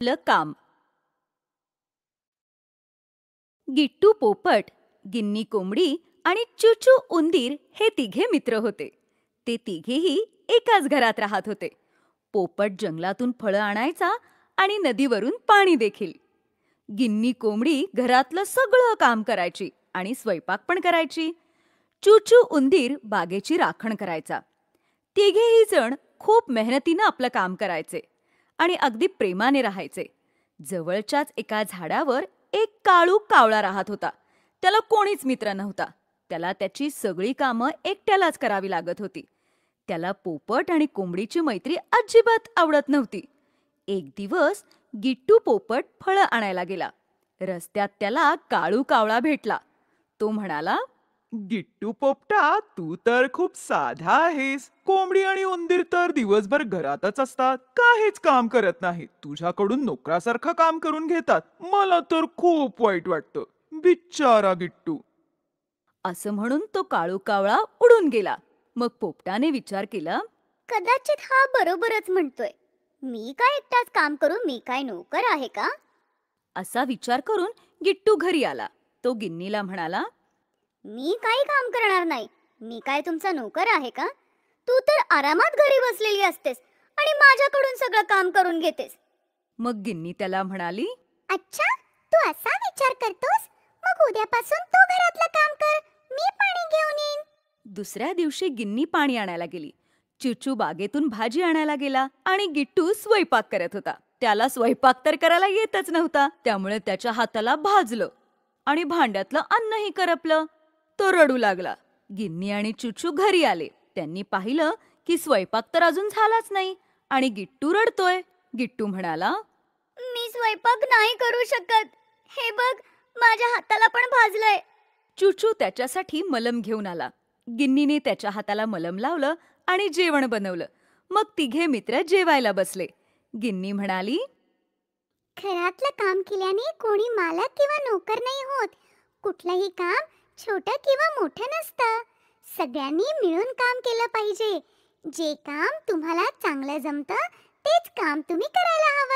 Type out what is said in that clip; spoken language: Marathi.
आपलं काम. गिट्टू पोपट, गिन्नी कोंबडी आणि चूचू उंदीर हे तिघे मित्र होते. ते तिघेही एकाच घरात राहत होते. पोपट जंगलातून फळं आणायचा आणि नदीवरून पाणी देखील. गिन्नी कोंबडी घरातलं सगळं काम करायची आणि स्वयंपाक पण करायची. चूचू उंदीर बागेची राखण करायचा. तिघेही जण खूप मेहनतीनं आपलं काम करायचे आणि अगदी प्रेमाने राहायचे. जवळच्याच एका झाडावर एक काळू कावळा राहत होता. त्याला कोणीच मित्र नव्हता. त्याला त्याची सगळी कामं एकट्यालाच करावी लागत होती. त्याला पोपट आणि कोंबडीची मैत्री अजिबात आवडत नव्हती. एक दिवस गिट्टू पोपट फळं आणायला गेला. रस्त्यात त्याला काळू कावळा भेटला. तो म्हणाला, गिट्टू पोपटा, तू तर खूप साधा आहेस. कोंबडी आणि उंदीर तर दिवसभर घरातच असतात, काहीच काम करत नाहीत. तुझ्याकडून नोकरासारखं काम करून घेतात. मला तर खूप वाईट वाटतं. बिचारा गिट्टू. असं म्हणून तो काळू कावळा उडून गेला. मग पोपटाने विचार केला, कदाचित हा बरोबरच म्हणतोय. मी काय एकटाच काम करू? मी काय नोकर आहे का? असा विचार करून गिट्टू घरी आला. तो गिन्नीला म्हणाला, मी काही काम करणार नाही. मी काय तुमचा नोकर आहे का? तू तर आरामात घरी बसलेली असतेस आणि माझ्याकडून सगळं काम करून घेतेस. मग गिन्नी त्याला म्हणाली, अच्छा, तू असा विचार करतोस? मग उद्यापासून तू घरातलं काम कर. मी पाणी घेऊन येईन. दुसऱ्या दिवशी गिन्नी पाणी आणायला गेली. चिचू बागेतून भाजी आणायला गेला आणि गिट्टू स्वयंपाक करत होता. त्याला स्वयंपाक तर करायला येतच नव्हता. त्यामुळे त्याच्या हाताला भाजलं आणि भांड्यातलं अन्नही करपलं. तो रडू लागला. गिन्नी आणि चुचू घरी आले. त्यांनी पाहिलं की स्वयंपाक तर अजून झालाच नाही आणि गिट्टू रडतोय. गिट्टू म्हणाला, मी स्वयंपाक नाही करू शकत. हे बघ, माझ्या हाताला पण भाजलंय. चुचू त्याच्यासाठी मलम घेऊन आला. गिन्नीने त्याच्या हाताला मलम लावलं आणि जेवण बनवलं. मग तिघे मित्र जेवायला बसले. गिन्नी म्हणाली, घरातलं काम केल्याने कोणी मालक किंवा नोकर नाही होत. कुठलंही काम छोटं किंवा मोठं नसतं. सगळ्यांनी मिळून काम केलं पाहिजे. जे काम तुम्हाला चांगलं जमतं तेच काम तुम्ही करायला हवं.